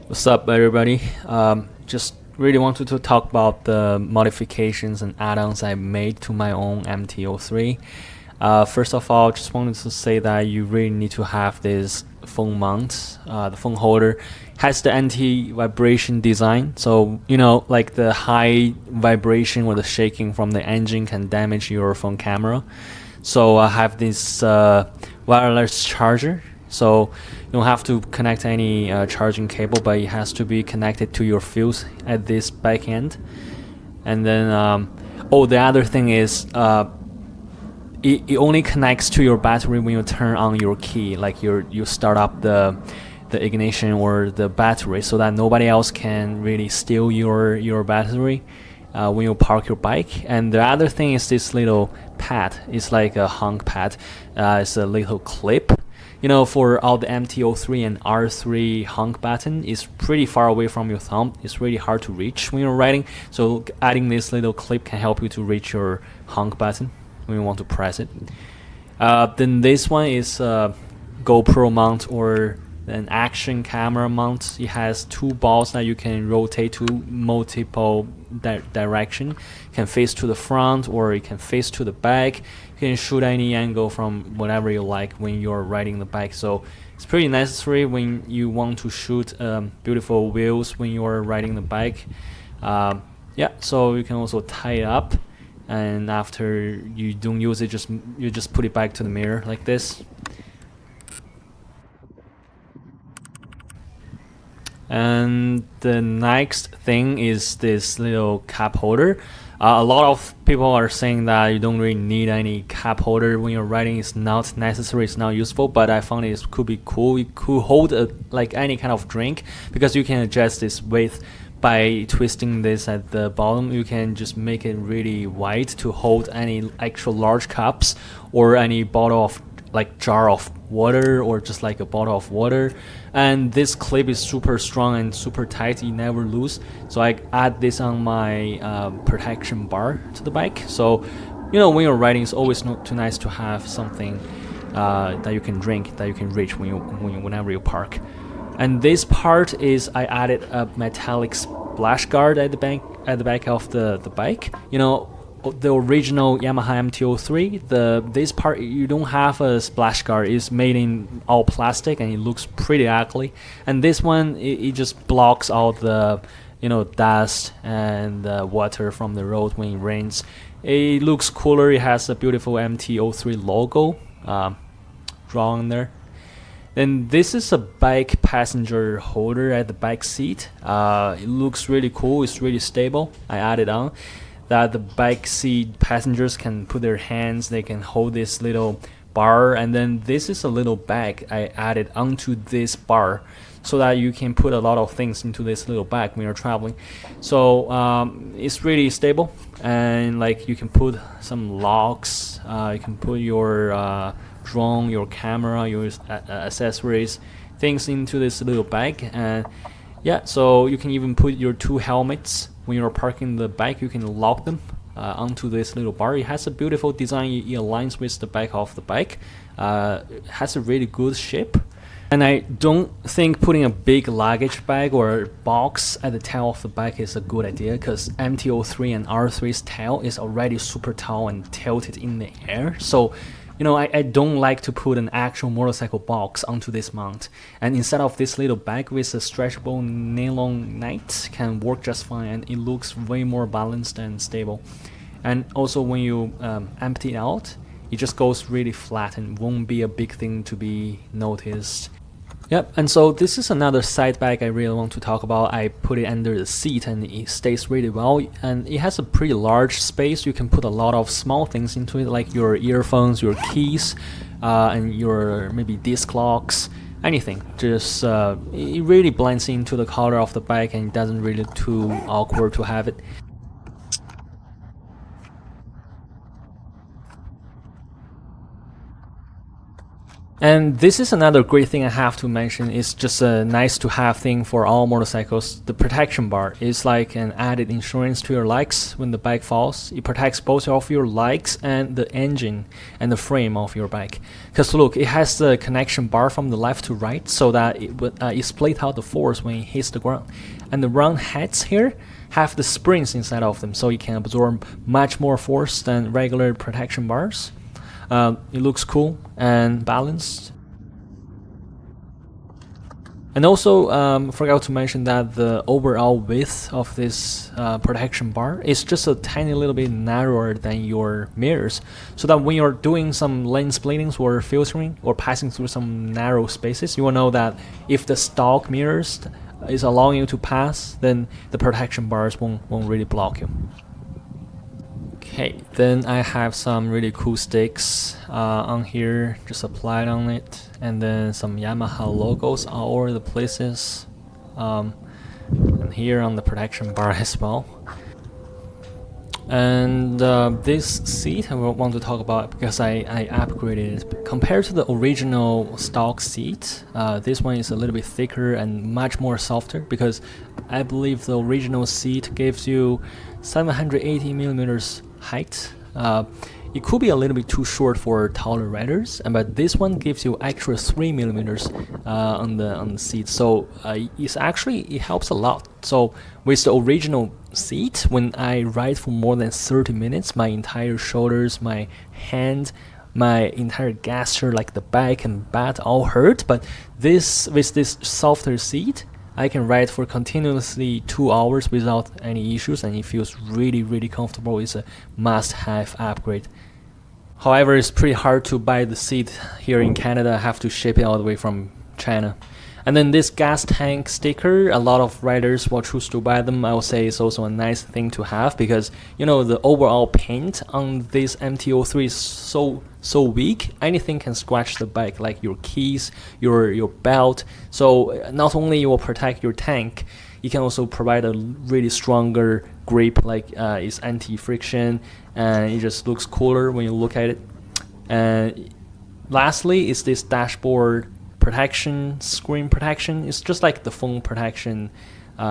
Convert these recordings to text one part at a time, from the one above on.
What's up, everybody? Just really wanted to talk about the modifications and add-ons I made to my own MT03. First of all, just wanted to say that you really need to have this phone mount. The phone holder has the anti-vibration design, so like the high vibration or the shaking from the engine can damage your phone camera. So I have this wireless charger. So you don't have to connect any charging cable, but it has to be connected to your fuse at this back end. And then, the other thing is it only connects to your battery when you turn on your key, like you start up the ignition or the battery, so that nobody else can really steal your battery when you park your bike. And the other thing is this little pad. It's like a honk pad. It's a little clip. For all the MT03 and R3 honk button, it's pretty far away from your thumb. It's really hard to reach when you're riding. So adding this little clip can help you to reach your honk button when you want to press it. Then this one is a GoPro mount or an action camera mount. It has two balls that you can rotate to multiple direction. You can face to the front or you can face to the back. You can shoot any angle from whatever you like when you're riding the bike. So it's pretty necessary when you want to shoot beautiful views when you're riding the bike. So you can also tie it up, and after you don't use it, you just put it back to the mirror like this. And the next thing is this little cup holder. A lot of people are saying that you don't really need any cup holder when you're riding. It's not necessary, it's not useful, but I found it could be cool. It could hold like any kind of drink, because you can adjust its width by twisting this at the bottom. You can just make it really wide to hold any actual large cups or any bottle of jar of water, or just like a bottle of water. And this clip is super strong and super tight, it never loose. So I add this on my protection bar to the bike. So when you're riding, it's always not too nice to have something that you can drink, that you can reach whenever you park. And this part is I added a metallic splash guard at the back of the bike. The original Yamaha MT03, this part, you don't have a splash guard. It's made in all plastic and it looks pretty ugly. And this one, it just blocks all the dust and water from the road when it rains. It looks cooler. It has a beautiful MT03 logo drawn there. Then this is a bike passenger holder at the back seat. It looks really cool. It's really stable. I added on that the back seat passengers can put their hands, they can hold this little bar, and then this is a little bag I added onto this bar so that you can put a lot of things into this little bag when you're traveling. So it's really stable, and you can put some locks, you can put your drone, your camera, your accessories, things into this little bag. And so you can even put your two helmets. When you're parking the bike, you can lock them onto this little bar. It has a beautiful design. It aligns with the back of the bike. It has a really good shape. And I don't think putting a big luggage bag or box at the tail of the bike is a good idea, because MT03 and R3's tail is already super tall and tilted in the air. So I don't like to put an actual motorcycle box onto this mount. And instead of this little bag with a stretchable nylon net can work just fine, and it looks way more balanced and stable. And also when you empty it out, it just goes really flat and won't be a big thing to be noticed. And so this is another side bag I really want to talk about. I put it under the seat and it stays really well, and it has a pretty large space. You can put a lot of small things into it, like your earphones, your keys, and your maybe disc locks, anything. Just it really blends into the color of the bike, and it doesn't really too awkward to have it. And this is another great thing I have to mention. It's just a nice to have thing for all motorcycles. The protection bar is like an added insurance to your legs when the bike falls. It protects both of your legs and the engine and the frame of your bike. Because look, it has the connection bar from the left to right so that it split out the force when it hits the ground. And the round heads here have the springs inside of them, so you can absorb much more force than regular protection bars. It looks cool and balanced. And also, forgot to mention that the overall width of this protection bar is just a tiny little bit narrower than your mirrors, so that when you're doing some lane splittings or filtering or passing through some narrow spaces, you will know that if the stock mirrors is allowing you to pass, then the protection bars won't really block you. Okay, then I have some really cool sticks on here, just applied on it, and then some Yamaha logos all over the places, and here on the protection bar as well. And this seat I want to talk about because I upgraded it. Compared to the original stock seat, this one is a little bit thicker and much more softer, because I believe the original seat gives you 780 millimeters height. It could be a little bit too short for taller riders, but this one gives you extra 3 millimeters on the seat, so it helps a lot. So with the original seat, when I ride for more than 30 minutes, my entire shoulders, my hand, my entire gasture, like the back and butt, all hurt. But with this softer seat, I can ride for continuously 2 hours without any issues, and it feels really comfortable. It's a must-have upgrade. However, it's pretty hard to buy the seat here in Canada. I have to ship it all the way from China. And then this gas tank sticker, a lot of riders will choose to buy them. I would say it's also a nice thing to have, because the overall paint on this MT03 is so weak. Anything can scratch the bike, like your keys, your belt. So not only it will protect your tank, it can also provide a really stronger grip, like it's anti-friction, and it just looks cooler when you look at it. And lastly is this dashboard protection, screen protection. It's just like the phone protection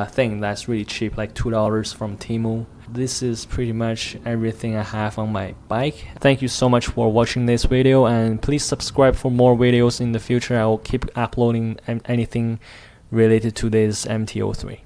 thing that's really cheap, like $2 from Temu. This is pretty much everything I have on my bike. Thank you so much for watching this video, and please subscribe for more videos in the future. I will keep uploading anything related to this MT03.